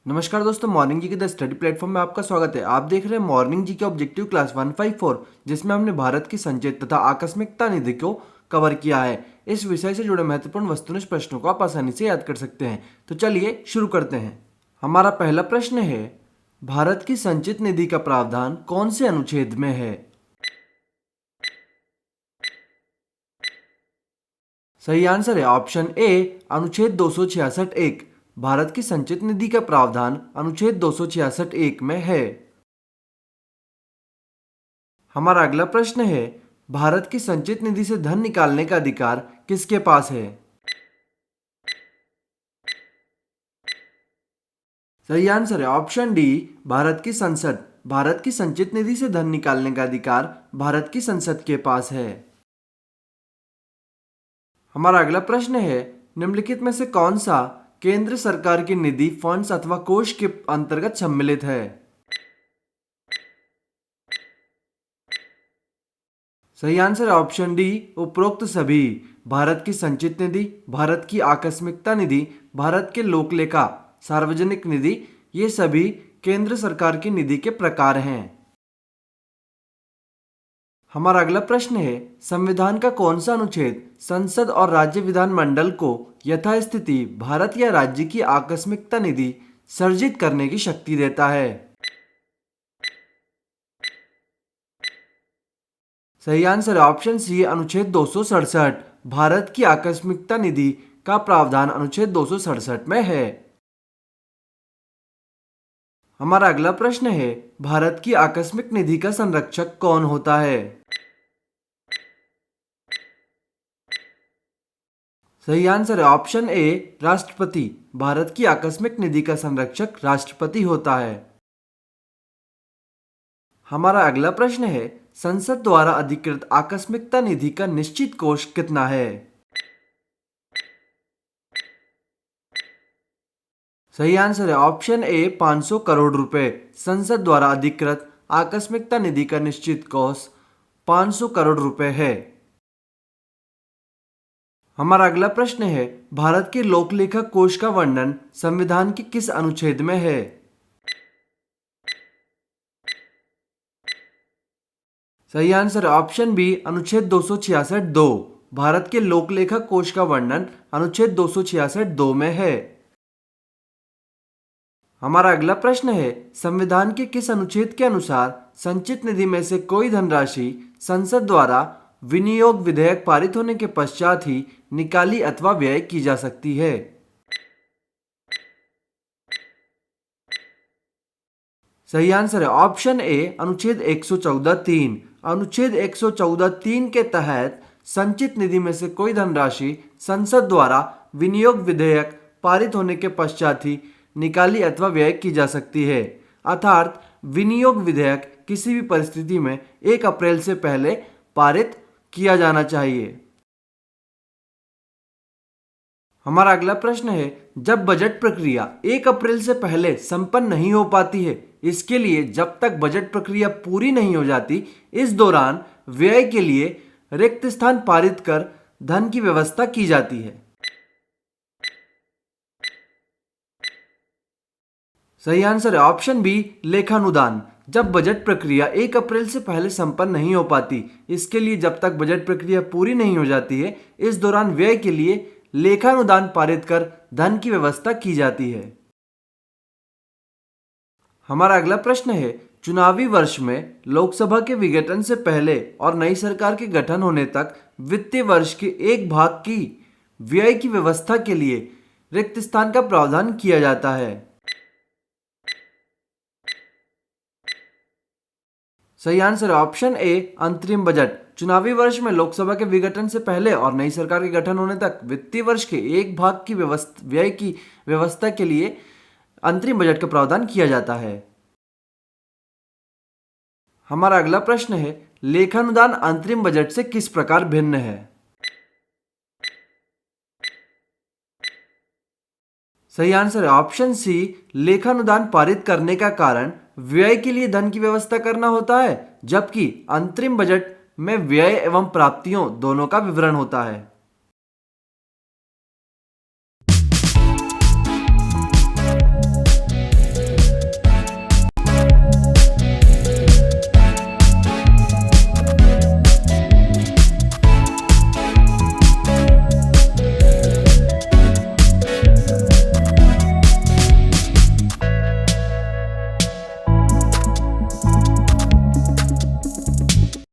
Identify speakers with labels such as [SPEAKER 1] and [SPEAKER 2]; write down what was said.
[SPEAKER 1] नमस्कार दोस्तों, मॉर्निंग जी के द स्टडी प्लेटफॉर्म में आपका स्वागत है। आप देख रहे हैं मॉर्निंग जी के ऑब्जेक्टिव क्लास 154, जिसमें हमने भारत की संचित तथा आकस्मिकता निधि को कवर किया है। इस विषय से जुड़े महत्वपूर्ण वस्तुनिष्ठ प्रश्नों को आप आसानी से याद कर सकते हैं। तो चलिए शुरू करते हैं। हमारा पहला प्रश्न है, भारत की संचित निधि का प्रावधान कौन से अनुच्छेद में है? सही आंसर है ऑप्शन ए, अनुच्छेद 266(1). भारत की संचित निधि का प्रावधान अनुच्छेद 266(1) में है। हमारा अगला प्रश्न है, भारत की संचित निधि से धन निकालने का अधिकार किसके पास है? सही आंसर है ऑप्शन डी, भारत की संसद। भारत की संचित निधि से धन निकालने का अधिकार भारत की संसद के पास है। हमारा अगला प्रश्न है, निम्नलिखित में से कौन सा केंद्र सरकार की निधि, फंड्स अथवा कोष के अंतर्गत सम्मिलित है? सही आंसर ऑप्शन डी, उपरोक्त सभी। भारत की संचित निधि, भारत की आकस्मिकता निधि, भारत के लोकलेखा, सार्वजनिक निधि, ये सभी केंद्र सरकार की निधि के प्रकार हैं। हमारा अगला प्रश्न है, संविधान का कौन सा अनुच्छेद संसद और राज्य विधानमंडल को यथास्थिति भारत या राज्य की आकस्मिकता निधि सर्जित करने की शक्ति देता है? सही आंसर है ऑप्शन सी, अनुच्छेद 267। भारत की आकस्मिकता निधि का प्रावधान अनुच्छेद 267 में है। हमारा अगला प्रश्न है, भारत की आकस्मिक निधि का संरक्षक कौन होता है? सही आंसर है ऑप्शन ए, राष्ट्रपति। भारत की आकस्मिक निधि का संरक्षक राष्ट्रपति होता है। हमारा अगला प्रश्न है, संसद द्वारा अधिकृत आकस्मिकता निधि का निश्चित कोष कितना है? सही आंसर है ऑप्शन ए, 500 करोड़ रुपए। संसद द्वारा अधिकृत आकस्मिकता निधि का निश्चित कोष 500 करोड़ रुपए है। हमारा अगला प्रश्न है, भारत के लोकलेखा कोष का वर्णन संविधान के किस अनुच्छेद में है? सही आंसर ऑप्शन बी, अनुच्छेद 266(2). भारत के लोकलेखा कोष का वर्णन अनुच्छेद 266(2) में है। हमारा अगला प्रश्न है, संविधान के किस अनुच्छेद के अनुसार संचित निधि में से कोई धनराशि संसद द्वारा विनियोग विधेयक पारित होने के पश्चात ही निकाली अथवा व्यय की जा सकती है? सही आंसर है ऑप्शन ए, अनुच्छेद 114(3). अनुच्छेद 114(3) के तहत संचित निधि में से कोई धनराशि संसद द्वारा विनियोग विधेयक पारित होने के पश्चात ही निकाली अथवा व्यय की जा सकती है। अर्थात विनियोग विधेयक किसी भी परिस्थिति में 1 अप्रैल से पहले पारित किया जाना चाहिए। हमारा अगला प्रश्न है, जब बजट प्रक्रिया 1 अप्रैल से पहले संपन्न नहीं हो पाती है, इसके लिए जब तक बजट प्रक्रिया पूरी नहीं हो जाती, इस दौरान व्यय के लिए रिक्त स्थान पारित कर धन की व्यवस्था की जाती है। सही आंसर है ऑप्शन बी, लेखानुदान। जब बजट प्रक्रिया 1 अप्रैल से पहले संपन्न नहीं हो पाती, इसके लिए जब तक बजट प्रक्रिया पूरी नहीं हो जाती है, इस दौरान व्यय के लिए लेखानुदान पारित कर धन की व्यवस्था की जाती है। हमारा अगला प्रश्न है, चुनावी वर्ष में लोकसभा के विघटन से पहले और नई सरकार के गठन होने तक वित्तीय वर्ष के एक भाग की व्यय की व्यवस्था के लिए रिक्त स्थान का प्रावधान किया जाता है। सही आंसर है ऑप्शन ए, अंतरिम बजट। चुनावी वर्ष में लोकसभा के विघटन से पहले और नई सरकार के गठन होने तक वित्तीय वर्ष के एक भाग की व्यय की व्यवस्था के लिए अंतरिम बजट का प्रावधान किया जाता है। हमारा अगला प्रश्न है, लेखानुदान अंतरिम बजट से किस प्रकार भिन्न है? सही आंसर है ऑप्शन सी, लेखानुदान पारित करने का कारण व्यय के लिए धन की व्यवस्था करना होता है, जबकि अंतरिम बजट में व्यय एवं प्राप्तियों दोनों का विवरण होता है।